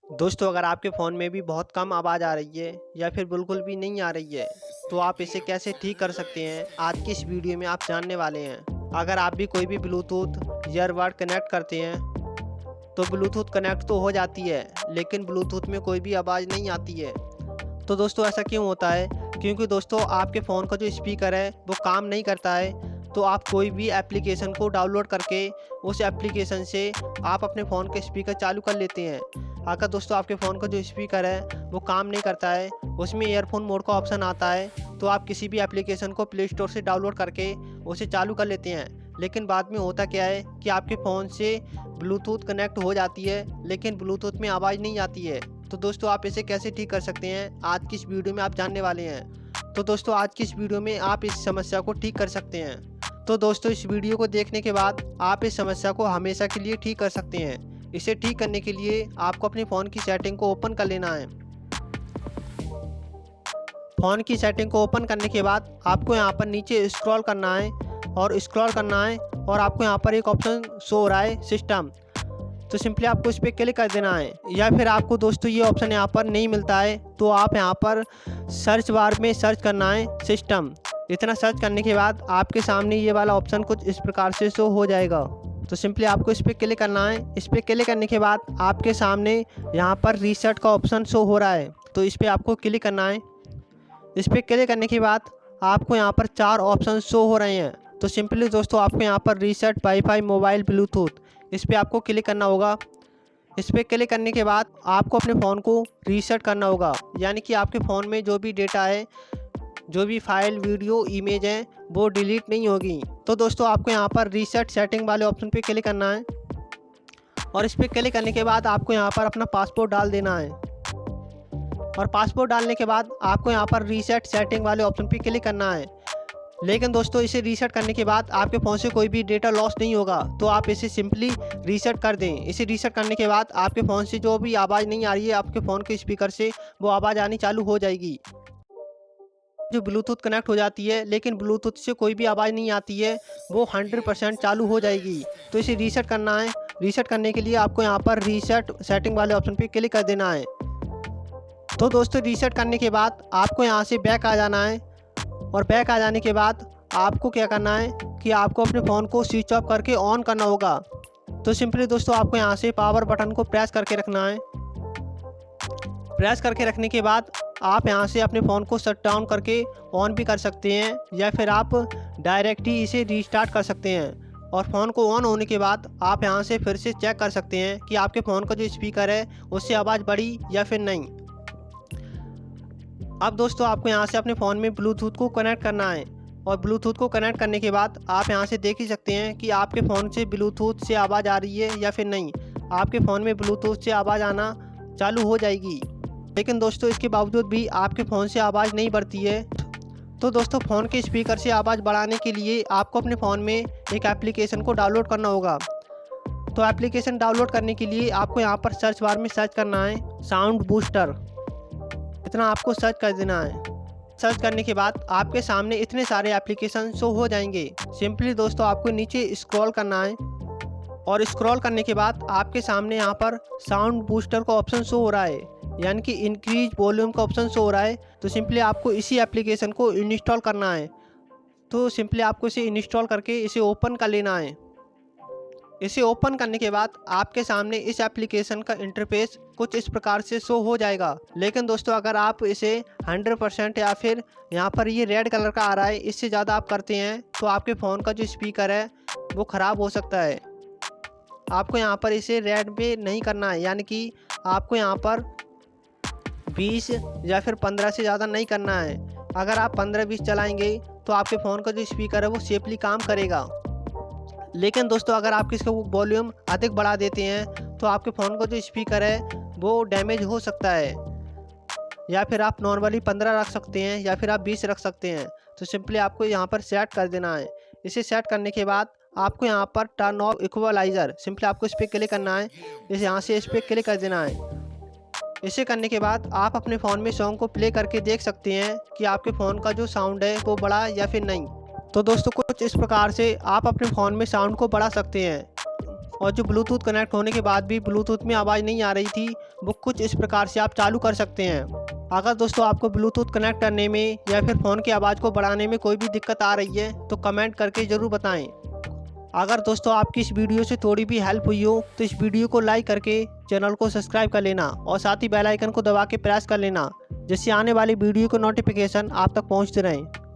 दोस्तों, अगर आपके फ़ोन में भी बहुत कम आवाज़ आ रही है या फिर बिल्कुल भी नहीं आ रही है, तो आप इसे कैसे ठीक कर सकते हैं, आज की इस वीडियो में आप जानने वाले हैं। अगर आप भी कोई भी ब्लूटूथ ईयरबड कनेक्ट करते हैं, तो ब्लूटूथ कनेक्ट तो हो जाती है, लेकिन ब्लूटूथ में कोई भी आवाज़ नहीं आती है। तो दोस्तों, ऐसा क्यों होता है? क्योंकि दोस्तों, आपके फ़ोन का जो स्पीकर है, वो काम नहीं करता है। तो आप कोई भी एप्लीकेशन को डाउनलोड करके उस एप्लीकेशन से आप अपने फ़ोन के स्पीकर चालू कर लेते हैं। अगर दोस्तों आपके फ़ोन का जो स्पीकर है वो काम नहीं करता है, उसमें ईयरफोन मोड का ऑप्शन आता है, तो आप किसी भी एप्लीकेशन को प्ले स्टोर से डाउनलोड करके उसे चालू कर लेते हैं। लेकिन बाद में होता क्या है कि आपके फ़ोन से ब्लूटूथ कनेक्ट हो जाती है, लेकिन ब्लूटूथ में आवाज़ नहीं आती है। तो दोस्तों, आप इसे कैसे ठीक कर सकते हैं, आज की इस वीडियो में आप जानने वाले हैं। तो दोस्तों, आज की इस वीडियो में आप इस समस्या को ठीक कर सकते हैं। तो दोस्तों, इस वीडियो को देखने के बाद आप इस समस्या को हमेशा के लिए ठीक कर सकते हैं। इसे ठीक करने के लिए आपको अपने फ़ोन की सेटिंग को ओपन कर लेना है। फ़ोन की सेटिंग को ओपन करने के बाद आपको यहाँ पर नीचे स्क्रॉल करना है और स्क्रॉल करना है, और आपको यहाँ पर एक ऑप्शन शो हो रहा है सिस्टम। तो सिंपली आपको इस पर क्लिक कर देना है। या फिर आपको दोस्तों ये ऑप्शन यहाँ पर नहीं मिलता है, तो आप यहाँ पर सर्च बार में सर्च करना है सिस्टम। इतना सर्च करने के बाद आपके सामने ये वाला ऑप्शन कुछ इस प्रकार से शो हो जाएगा। तो सिंपली आपको इस पर क्लिक करना है। इस पर क्लिक करने के बाद आपके सामने यहाँ पर रीसेट का ऑप्शन शो हो रहा है, तो इस पर आपको क्लिक करना है। इस पर क्लिक करने के बाद आपको यहाँ पर 4 ऑप्शन शो हो रहे हैं। तो सिंपली दोस्तों आपको यहाँ पर रीसेट वाईफाई मोबाइल ब्लूटूथ, इस पर आपको क्लिक करना होगा। इस पर क्लिक करने के बाद आपको अपने फ़ोन को रीसेट करना होगा, यानी कि आपके फ़ोन में जो भी डेटा है, जो भी फाइल वीडियो इमेज है, वो डिलीट नहीं होगी। तो दोस्तों आपको यहाँ पर रीसेट सेटिंग वाले ऑप्शन पे क्लिक करना है, और इस पर क्लिक करने के बाद आपको यहाँ पर अपना पासवर्ड डाल देना है। और पासवर्ड डालने के बाद आपको यहाँ पर रीसेट सेटिंग वाले ऑप्शन पे क्लिक करना है। लेकिन दोस्तों इसे रीसेट करने के बाद आपके फ़ोन से कोई भी डेटा लॉस नहीं होगा, तो आप इसे सिंपली रीसेट कर दें। इसे रीसेट करने के बाद आपके फ़ोन से जो भी आवाज़ नहीं आ रही है आपके फ़ोन के स्पीकर से, वो आवाज़ आनी चालू हो जाएगी। जो ब्लूटूथ कनेक्ट हो जाती है लेकिन ब्लूटूथ से कोई भी आवाज़ नहीं आती है, वो 100% चालू हो जाएगी। तो इसे रीसेट करना है। रीसेट करने के लिए आपको यहाँ पर रीसेट सेटिंग वाले ऑप्शन पर क्लिक कर देना है। तो दोस्तों रीसेट करने के बाद आपको यहाँ से बैक आ जाना है, और बैक आ जाने के बाद आपको क्या करना है कि आपको अपने फ़ोन को स्विच ऑफ करके ऑन करना होगा। तो सिंपली दोस्तों आपको यहाँ से पावर बटन को प्रेस करके रखना है। प्रेस करके रखने के बाद आप यहाँ से अपने फ़ोन को शट डाउन करके ऑन भी कर सकते हैं, या फिर आप डायरेक्ट ही इसे रीस्टार्ट कर सकते हैं। और फ़ोन को ऑन होने के बाद आप यहाँ से फिर से चेक कर सकते हैं कि आपके फ़ोन का जो स्पीकर है उससे आवाज़ बढ़ी या फिर नहीं। अब दोस्तों आपको यहाँ से अपने फ़ोन में ब्लूटूथ को कनेक्ट करना है, और ब्लूटूथ को कनेक्ट करने के बाद आप यहाँ से देख ही सकते हैं कि आपके फ़ोन से ब्लूटूथ से आवाज़ आ रही है या फिर नहीं। आपके फ़ोन में ब्लूटूथ से आवाज़ आना चालू हो जाएगी, लेकिन दोस्तों इसके बावजूद भी आपके फ़ोन से आवाज़ नहीं बढ़ती है। तो दोस्तों फ़ोन के स्पीकर से आवाज़ बढ़ाने के लिए आपको अपने फ़ोन में एक एप्लीकेशन को डाउनलोड करना होगा। तो एप्लीकेशन डाउनलोड करने के लिए आपको यहाँ पर सर्च बार में सर्च करना है साउंड बूस्टर। इतना आपको सर्च कर देना है। सर्च करने के बाद आपके सामने इतने सारे एप्लीकेशन शो हो जाएंगे। सिंपली दोस्तों आपको नीचे स्क्रॉल करना है, और स्क्रॉल करने के बाद आपके सामने यहाँ पर साउंड बूस्टर का ऑप्शन शो हो रहा है, यानी कि इंक्रीज वॉल्यूम का ऑप्शन शो हो रहा है। तो सिंपली आपको इसी एप्लीकेशन को इंस्टॉल करना है। तो सिंपली आपको इसे इंस्टॉल करके इसे ओपन कर लेना है। इसे ओपन करने के बाद आपके सामने इस एप्लीकेशन का इंटरफेस कुछ इस प्रकार से शो हो जाएगा। लेकिन दोस्तों अगर आप इसे 100% या फिर यहाँ पर ये रेड कलर का आ रहा है, इससे ज़्यादा आप करते हैं, तो आपके फ़ोन का जो स्पीकर है वो ख़राब हो सकता है। आपको यहाँ पर इसे रेड पे नहीं करना है, यानी कि आपको यहाँ पर 20 या फिर 15 से ज़्यादा नहीं करना है। अगर आप 15-20 चलाएँगे तो आपके फ़ोन का जो स्पीकर है वो सेफली काम करेगा। लेकिन दोस्तों अगर आप इसका वॉल्यूम अधिक बढ़ा देते हैं तो आपके फ़ोन का जो स्पीकर है वो डैमेज हो सकता है। या फिर आप नॉर्मली 15 रख सकते हैं, या फिर आप 20 रख सकते हैं। तो सिंपली आपको यहाँ पर सेट कर देना है। इसे सेट करने के बाद आपको यहाँ पर टर्न ऑफ इक्वलाइज़र, सिंपली आपको इस पर क्लिक करना है। यहाँ से इस पर क्लिक कर देना है। इसे करने के बाद आप अपने फ़ोन में सॉन्ग को प्ले करके देख सकते हैं कि आपके फ़ोन का जो साउंड है वो बढ़ा या फिर नहीं। तो दोस्तों कुछ इस प्रकार से आप अपने फ़ोन में साउंड को बढ़ा सकते हैं। और जो ब्लूटूथ कनेक्ट होने के बाद भी ब्लूटूथ में आवाज़ नहीं आ रही थी, वो कुछ इस प्रकार से आप चालू कर सकते हैं। अगर दोस्तों आपको ब्लूटूथ कनेक्ट करने में या फिर फ़ोन की आवाज़ को बढ़ाने में कोई भी दिक्कत आ रही है तो कमेंट करके ज़रूर बताएं। अगर दोस्तों आपकी इस वीडियो से थोड़ी भी हेल्प हुई हो तो इस वीडियो को लाइक करके चैनल को सब्सक्राइब कर लेना और साथ ही बेल आइकन को दबा के प्रेस कर लेना, जिससे आने वाली वीडियो के नोटिफिकेशन आप तक पहुंचते रहें।